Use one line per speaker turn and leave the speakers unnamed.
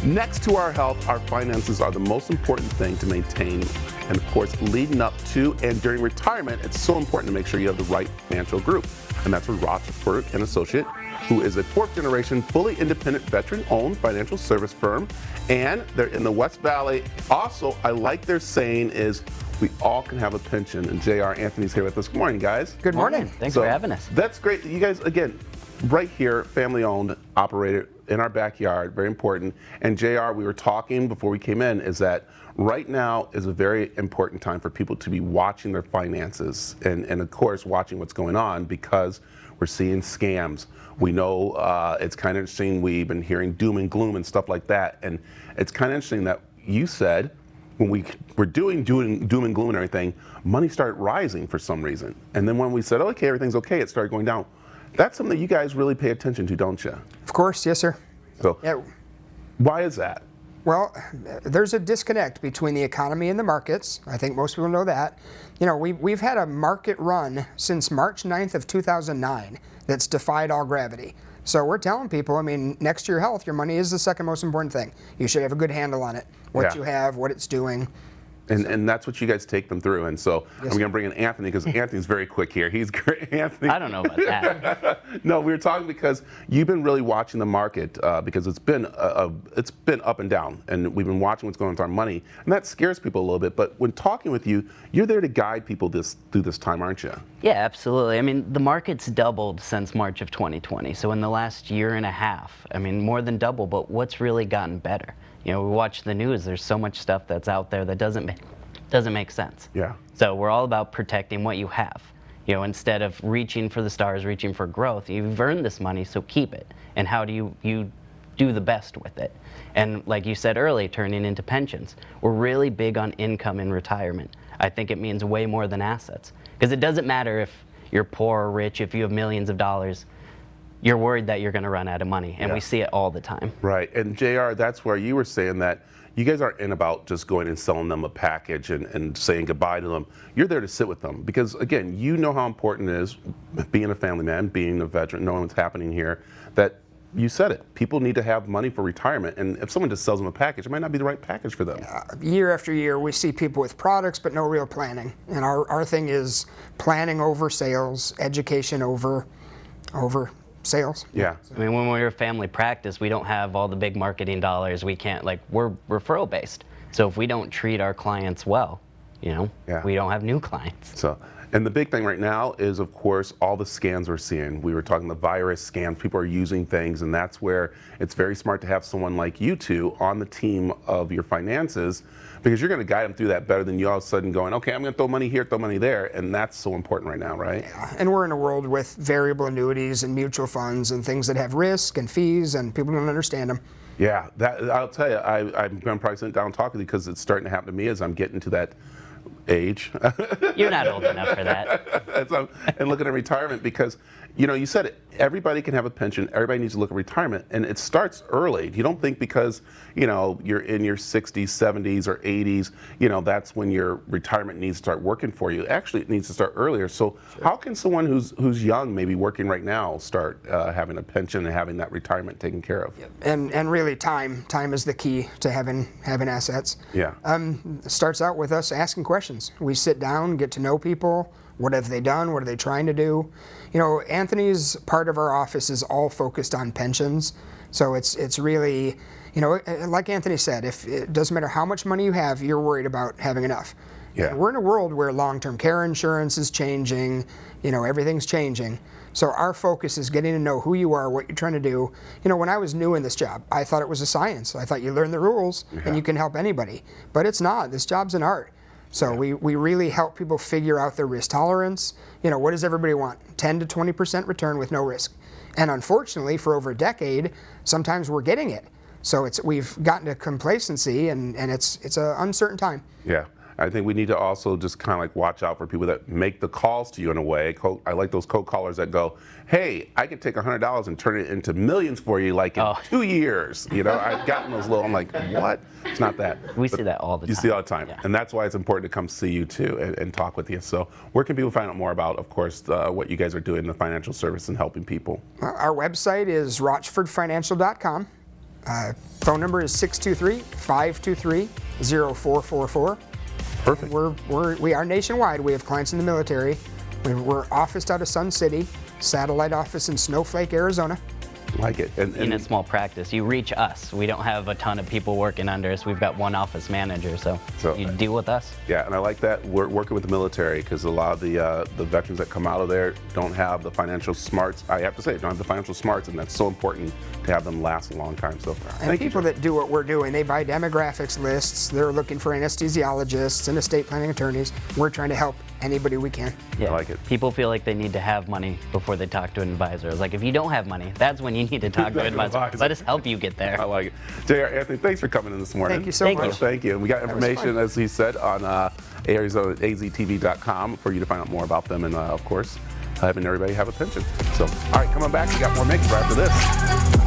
Next to our health, our finances are the most important thing to maintain. And of course, leading up to and during retirement, it's so important to make sure you have the right financial group. And that's where Rotchford Associates, who is a fourth generation, fully independent, veteran-owned financial service firm. And they're in the West Valley. Also, I like their saying is, we all can have a pension. And JR Anthony's here with us. Good morning, guys.
Good morning.
Thanks for having us.
That's great. You guys, again, right here, family-owned, operated in our backyard, very important. And JR, we were talking before we came in, is that right now is a very important time for people to be watching their finances and of course, watching what's going on because we're seeing scams. We know it's kind of interesting. We've been hearing doom and gloom and stuff like that. And it's kind of interesting that you said when we were doing doom and gloom and everything, money started rising for some reason. And then when we said, okay, everything's okay, it started going down. That's something that you guys really pay attention to, don't you?
Of course, yes, sir.
So,
yeah.
Why is that?
Well, there's a disconnect between the economy and the markets. I think most people know that. You know, we've had a market run since March 9th of 2009 that's defied all gravity. So we're telling people, I mean, next to your health, your money is the second most important thing. You should have a good handle on it, what you have, what it's doing.
And that's what you guys take them through. And so I'm going to bring in Anthony because Anthony's very quick here. He's great. Anthony.
I don't know about that.
No, we were talking because you've been really watching the market because it's been up and down, and we've been watching what's going on with our money, and that scares people a little bit. But when talking with you, you're there to guide people through this time, aren't you?
Yeah, absolutely. I mean, the market's doubled since March of 2020. So in the last year and a half, I mean, more than double. But what's really gotten better? You know, we watch the news, there's so much stuff that's out there that doesn't make sense.
Yeah.
So we're all about protecting what you have. You know, instead of reaching for the stars, reaching for growth, you've earned this money, so keep it. And how do you do the best with it? And like you said earlier, turning into pensions. We're really big on income in retirement. I think it means way more than assets. Because it doesn't matter if you're poor or rich, if you have millions of dollars, you're worried that you're going to run out of money, and we see it all the time. Right,
and JR, that's where you were saying that you guys aren't in about just going and selling them a package and saying goodbye to them. You're there to sit with them because, again, you know how important it is, being a family man, being a veteran, knowing what's happening here, that you said it. People need to have money for retirement, and if someone just sells them a package, it might not be the right package for them.
Year after year, we see people with products but no real planning, and our thing is planning over sales, education over sales.
Yeah.
I mean, when we're a family practice, we don't have all the big marketing dollars. We can't, we're referral based. So if we don't treat our clients well, you know, we don't have new clients.
So, and the big thing right now is, of course, all the scams we're seeing. We were talking the virus scams. People are using things, and that's where it's very smart to have someone like you two on the team of your finances, because you're going to guide them through that better than you all of a sudden going, okay, I'm going to throw money here, throw money there, and that's so important right now, right?
Yeah, and we're in a world with variable annuities and mutual funds and things that have risk and fees, and people don't understand them.
Yeah, that I'll tell you, I'm going to probably sit down and talk with you because it's starting to happen to me as I'm getting to that age.
You're not old enough for that.
And looking at retirement because, you know, you said it, everybody can have a pension, everybody needs to look at retirement, and it starts early. You don't think because, you know, you're in your 60s, 70s, or 80s, you know, that's when your retirement needs to start working for you. Actually, it needs to start earlier. So how can someone who's young, maybe working right now, start having a pension and having that retirement taken care of?
And really time is the key to having assets.
Yeah.
It starts out with us asking questions. We sit down, get to know people. What have they done? What are they trying to do? You know, Anthony's part of our office is all focused on pensions. So it's really, you know, like Anthony said, if it doesn't matter how much money you have, you're worried about having enough.
Yeah.
And we're in a world where long-term care insurance is changing, you know, everything's changing. So our focus is getting to know who you are, what you're trying to do. You know, when I was new in this job, I thought it was a science. I thought you learn the rules and you can help anybody. But it's not. This job's an art. So we really help people figure out their risk tolerance. You know, what does everybody want? 10 to 20% return with no risk. And unfortunately, for over a decade, sometimes we're getting it. So we've gotten to complacency, and it's an uncertain time.
Yeah. I think we need to also just kind of like watch out for people that make the calls to you in a way. I like those cold callers that go, hey, I could take $100 and turn it into millions for you like in 2 years. You know, I've gotten those little, I'm like, what? It's not that.
We see that all the time.
You see it all the time.
Yeah.
And that's why it's important to come see you too and talk with you. So where can people find out more about, of course, what you guys are doing in the financial service and helping people?
Our website is rotchfordfinancial.com. Phone number is 623-523-0444.
Perfect.
We are nationwide. We have clients in the military. We're officed out of Sun City, satellite office in Snowflake, Arizona.
Like it. And
In a small practice, you reach us. We don't have a ton of people working under us. We've got one office manager, so you deal with us.
yeah, and I like that we're working with the military, because a lot of the veterans that come out of there don't have the financial smarts. I have to say, don't have the financial smarts, and that's so important to have them last a long time. So
And people that do what we're doing, they buy demographics lists. They're looking for anesthesiologists and estate planning attorneys. We're trying to help anybody we can.
Yeah.
I like it.
People feel like they need to have money before they talk to an advisor. It's like, if you don't have money, that's when you need to talk to an advisor. Let us help you get there.
I like it. J.R. Anthony, thanks for coming in this morning.
Thank you so
Thank
much.
you.
Thank you. And we got
was
information,
fun.
as he said, on ArizonaAZTV.com for you to find out more about them, and of course, having everybody have a pension. So, all right, come on back. We got more Makes right after this.